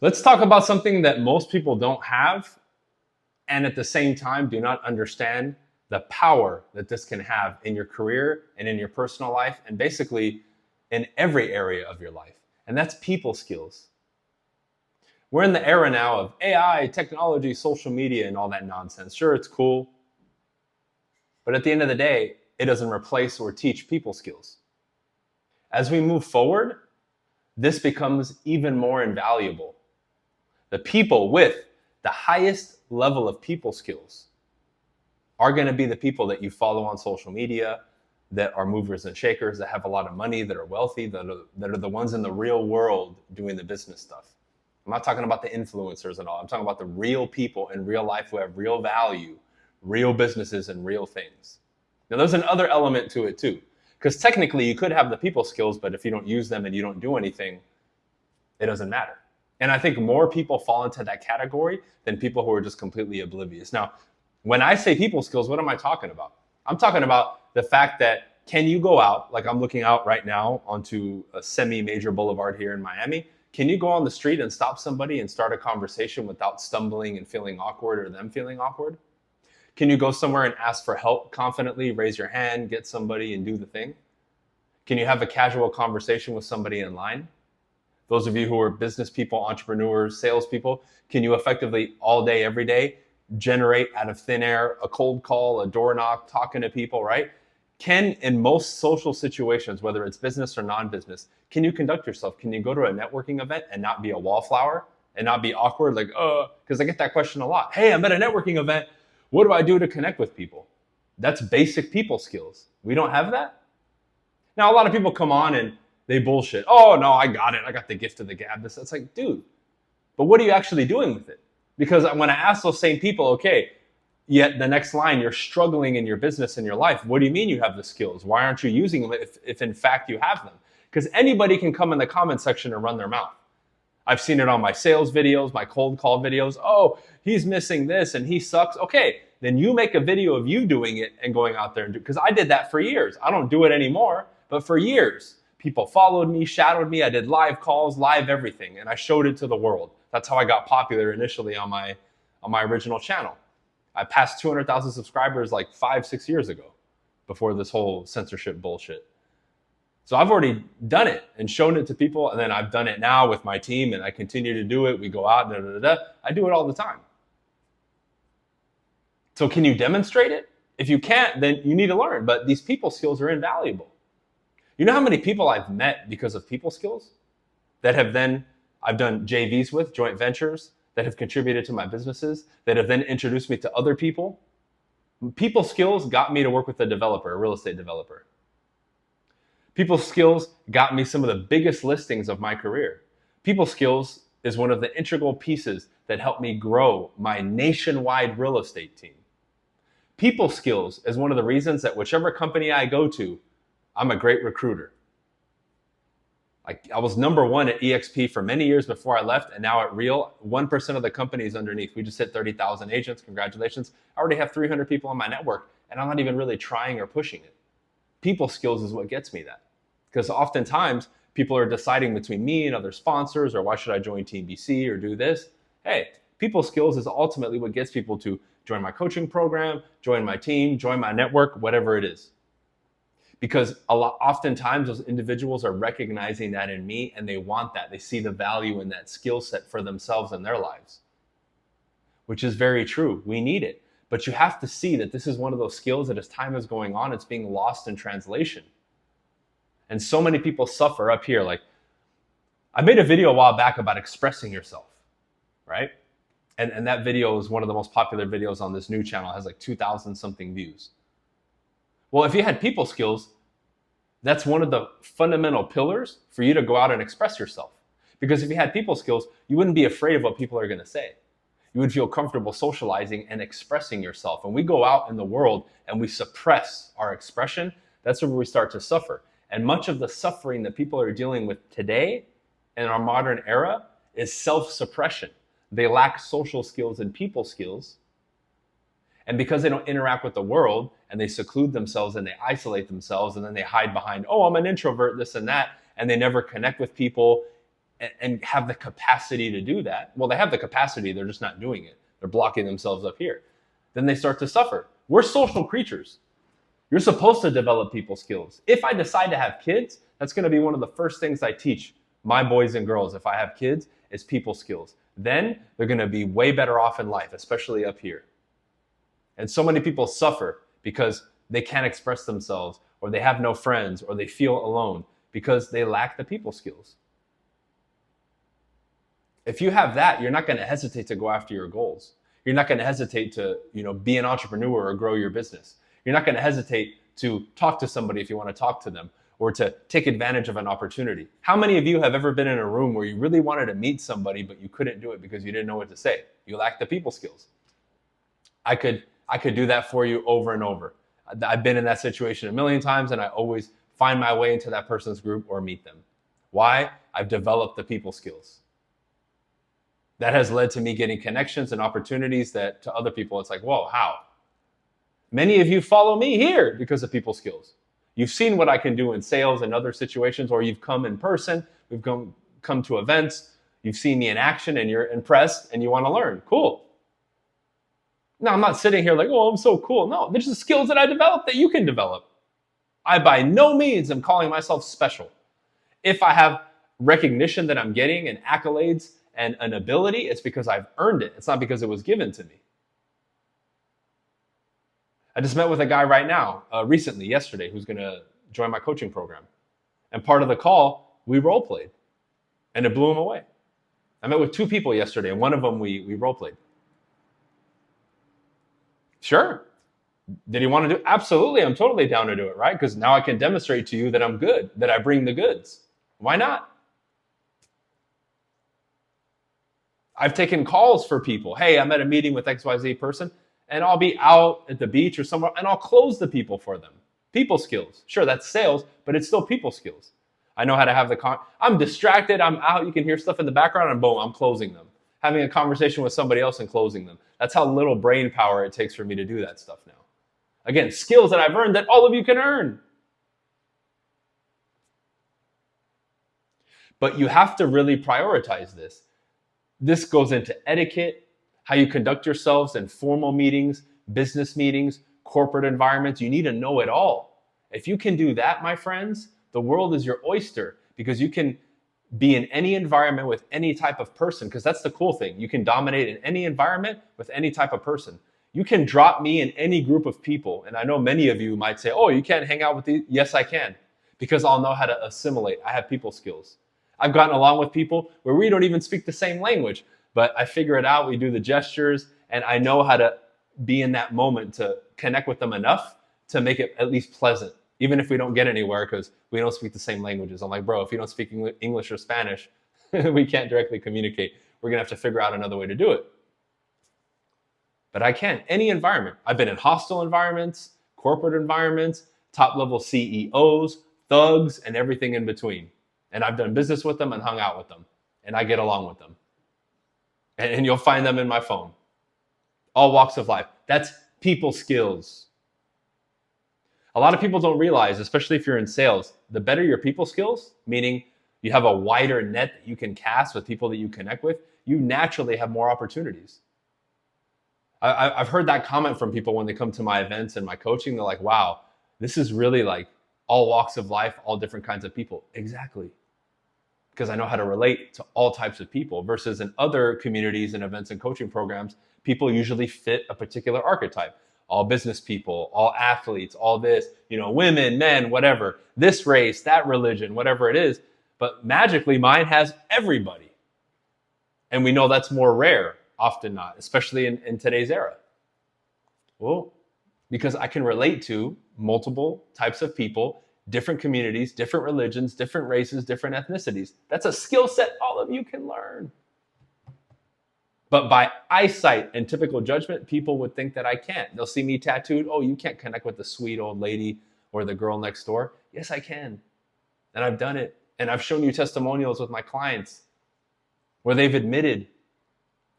Let's talk about something that most people don't have and at the same time do not understand the power that this can have in your career and in your personal life and basically in every area of your life. And that's people skills. We're in the era now of AI, technology, social media, and all that nonsense. Sure, it's cool, but at the end of the day, it doesn't replace or teach people skills. As we move forward, this becomes even more invaluable. The people with the highest level of people skills are going to be the people that you follow on social media, that are movers and shakers, that have a lot of money, that are wealthy, that are the ones in the real world doing the business stuff. I'm not talking about the influencers and all. I'm talking about the real people in real life who have real value, real businesses, and real things. Now, there's another element to it too, because technically you could have the people skills, but if you don't use them and you don't do anything, it doesn't matter. And I think more people fall into that category than people who are just completely oblivious. Now, when I say people skills, what am I talking about? I'm talking about the fact that can you go out, like I'm looking out right now onto a semi-major boulevard here in Miami. Can you go on the street and stop somebody and start a conversation without stumbling and feeling awkward or them feeling awkward? Can you go somewhere and ask for help confidently, raise your hand, get somebody and do the thing? Can you have a casual conversation with somebody in line? Those of you who are business people, entrepreneurs, salespeople, can you effectively all day, every day, generate out of thin air a cold call, a door knock, talking to people, right? Can, in most social situations, whether it's business or non-business, can you conduct yourself? Can you go to a networking event and not be a wallflower and not be awkward? Like, because I get that question a lot. Hey, I'm at a networking event. What do I do to connect with people? That's basic people skills. We don't have that? Now, a lot of people come on and they bullshit. Oh, no, I got it. I got the gift of the gab. It's like, dude, but what are you actually doing with it? Because when I ask those same people, okay, yet the next line, you're struggling in your business and your life. What do you mean you have the skills? Why aren't you using them if in fact you have them? Because anybody can come in the comment section and run their mouth. I've seen it on my sales videos, my cold call videos. Oh, he's missing this and he sucks. Okay, then you make a video of you doing it and going out there and do it. Because I did that for years. I don't do it anymore, but for years. People followed me, shadowed me. I did live calls, live everything, and I showed it to the world. That's how I got popular initially on my original channel. I passed 200,000 subscribers like 5-6 years ago before this whole censorship bullshit. So I've already done it and shown it to people, and then I've done it now with my team, and I continue to do it. We go out, I do it all the time. So can you demonstrate it? If you can't, then you need to learn. But these people skills are invaluable. You know how many people I've met because of people skills that have then, I've done JVs with, joint ventures, that have contributed to my businesses, that have then introduced me to other people? People skills got me to work with a developer, a real estate developer. People skills got me some of the biggest listings of my career. People skills is one of the integral pieces that helped me grow my nationwide real estate team. People skills is one of the reasons that whichever company I go to, I'm a great recruiter. I was number one at EXP for many years before I left, and now at Real, 1% of the company is underneath. We just hit 30,000 agents. Congratulations. I already have 300 people on my network, and I'm not even really trying or pushing it. People skills is what gets me that. Because oftentimes, people are deciding between me and other sponsors, or why should I join Team BC or do this? Hey, people skills is ultimately what gets people to join my coaching program, join my team, join my network, whatever it is. Because oftentimes those individuals are recognizing that in me and they want that. They see the value in that skill set for themselves and their lives, which is very true. We need it. But you have to see that this is one of those skills that as time is going on, it's being lost in translation. And so many people suffer up here. Like, I made a video a while back about expressing yourself, right? And that video is one of the most popular videos on this new channel. It has like 2,000 something views. Well, if you had people skills, that's one of the fundamental pillars for you to go out and express yourself. Because if you had people skills, you wouldn't be afraid of what people are going to say. You would feel comfortable socializing and expressing yourself. When we go out in the world and we suppress our expression, that's where we start to suffer. And much of the suffering that people are dealing with today in our modern era is self-suppression. They lack social skills and people skills. And because they don't interact with the world and they seclude themselves and they isolate themselves and then they hide behind, oh, I'm an introvert, this and that, and they never connect with people and have the capacity to do that. Well, they have the capacity, they're just not doing it. They're blocking themselves up here. Then they start to suffer. We're social creatures. You're supposed to develop people skills. If I decide to have kids, that's going to be one of the first things I teach my boys and girls if I have kids is people skills. Then they're going to be way better off in life, especially up here. And so many people suffer because they can't express themselves, or they have no friends, or they feel alone because they lack the people skills. If you have that, you're not going to hesitate to go after your goals. You're not going to hesitate to, be an entrepreneur or grow your business. You're not going to hesitate to talk to somebody if you want to talk to them, or to take advantage of an opportunity. How many of you have ever been in a room where you really wanted to meet somebody, but you couldn't do it because you didn't know what to say? You lack the people skills. I could do that for you over and over. I've been in that situation a million times, and I always find my way into that person's group or meet them. Why? I've developed the people skills. That has led to me getting connections and opportunities that to other people, it's like, whoa, how? Many of you follow me here because of people skills. You've seen what I can do in sales and other situations, or you've come in person, we've come to events, you've seen me in action and you're impressed and you want to learn. Cool. Now, I'm not sitting here like, oh, I'm so cool. No, there's the skills that I developed that you can develop. I by no means am calling myself special. If I have recognition that I'm getting and accolades and an ability, it's because I've earned it. It's not because it was given to me. I just met with a guy right now, recently, yesterday, who's going to join my coaching program. And part of the call, we role played, and it blew him away. I met with 2 people yesterday, and one of them we role played. Sure. Did he want to do it? Absolutely. I'm totally down to do it, right? Because now I can demonstrate to you that I'm good, that I bring the goods. Why not? I've taken calls for people. Hey, I'm at a meeting with XYZ person, and I'll be out at the beach or somewhere, and I'll close the people for them. People skills. Sure, that's sales, but it's still people skills. I know how to have I'm distracted, I'm out, you can hear stuff in the background, and boom, I'm closing them. Having a conversation with somebody else and closing them. That's how little brain power it takes for me to do that stuff now. Again, skills that I've earned that all of you can earn. But you have to really prioritize this. This goes into etiquette, how you conduct yourselves in formal meetings, business meetings, corporate environments. You need to know it all. If you can do that, my friends, the world is your oyster, because you can be in any environment with any type of person, because that's the cool thing. You can dominate in any environment with any type of person. You can drop me in any group of people. And I know many of you might say, oh, you can't hang out with these. Yes, I can, because I'll know how to assimilate. I have people skills. I've gotten along with people where we don't even speak the same language, but I figure it out. We do the gestures, and I know how to be in that moment to connect with them enough to make it at least pleasant, even if we don't get anywhere because we don't speak the same languages. I'm like, bro, if you don't speak English or Spanish, we can't directly communicate. We're going to have to figure out another way to do it. But I can, any environment. I've been in hostile environments, corporate environments, top-level CEOs, thugs, and everything in between. And I've done business with them and hung out with them. And I get along with them. And you'll find them in my phone. All walks of life. That's people skills. A lot of people don't realize, especially if you're in sales, the better your people skills, meaning you have a wider net that you can cast with people that you connect with, you naturally have more opportunities. I've heard that comment from people when they come to my events and my coaching. They're like, wow, this is really like all walks of life, all different kinds of people. Exactly. Because I know how to relate to all types of people, versus in other communities and events and coaching programs, people usually fit a particular archetype. All business people, all athletes, all this, women, men, whatever, this race, that religion, whatever it is. But magically, mine has everybody. And we know that's more rare, often not, especially in today's era. Well, because I can relate to multiple types of people, different communities, different religions, different races, different ethnicities. That's a skill set all of you can learn. But by eyesight and typical judgment, people would think that I can't. They'll see me tattooed. Oh, you can't connect with the sweet old lady or the girl next door. Yes, I can. And I've done it. And I've shown you testimonials with my clients where they've admitted,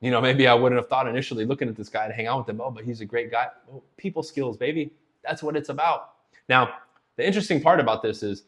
maybe I wouldn't have thought initially looking at this guy to hang out with him. Oh, but he's a great guy. Oh, people skills, baby. That's what it's about. Now, the interesting part about this is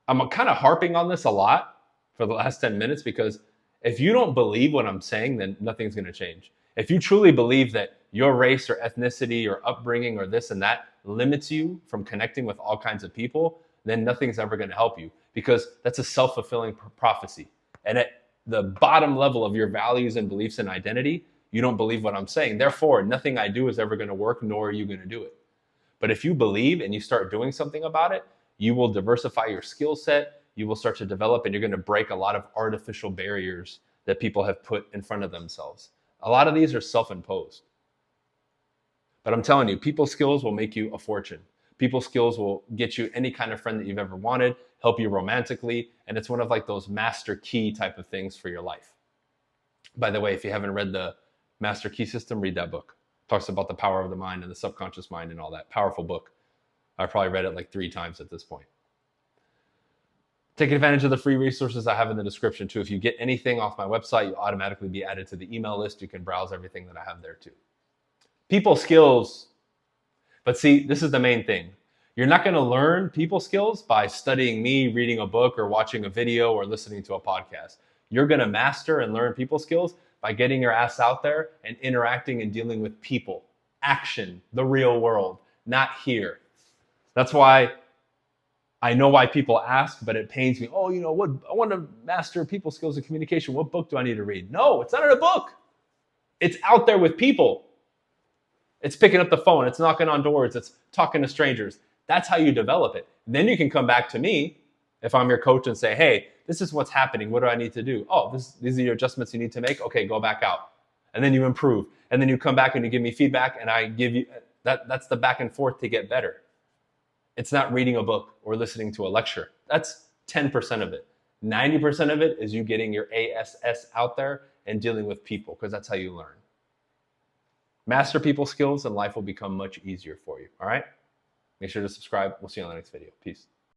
I'm kind of harping on this a lot for the last 10 minutes, because if you don't believe what I'm saying, then nothing's going to change. If you truly believe that your race or ethnicity or upbringing or this and that limits you from connecting with all kinds of people, then nothing's ever going to help you, because that's a self-fulfilling prophecy. And at the bottom level of your values and beliefs and identity, you don't believe what I'm saying. Therefore, nothing I do is ever going to work, nor are you going to do it. But if you believe and you start doing something about it, you will diversify your skill set, you will start to develop, and you're going to break a lot of artificial barriers that people have put in front of themselves. A lot of these are self-imposed. But I'm telling you, people skills will make you a fortune. People skills will get you any kind of friend that you've ever wanted, help you romantically, and it's one of like those master key type of things for your life. By the way, if you haven't read the Master Key System, read that book. It talks about the power of the mind and the subconscious mind and all that. Powerful book. I've probably read it like 3 times at this point. Take advantage of the free resources I have in the description too. If you get anything off my website, you'll automatically be added to the email list. You can browse everything that I have there too. People skills. But see, this is the main thing. You're not going to learn people skills by studying me, reading a book, or watching a video, or listening to a podcast. You're going to master and learn people skills by getting your ass out there and interacting and dealing with people. Action, the real world, not here. That's why I know why people ask, but it pains me. Oh, what? I want to master people skills and communication. What book do I need to read? No, it's not in a book. It's out there with people. It's picking up the phone. It's knocking on doors. It's talking to strangers. That's how you develop it. Then you can come back to me if I'm your coach and say, hey, this is what's happening. What do I need to do? Oh, these are your adjustments you need to make. Okay, go back out. And then you improve. And then you come back and you give me feedback, and I give you that's the back and forth to get better. It's not reading a book or listening to a lecture. That's 10% of it. 90% of it is you getting your ASS out there and dealing with people, because that's how you learn. Master people skills and life will become much easier for you. All right? Make sure to subscribe. We'll see you on the next video. Peace.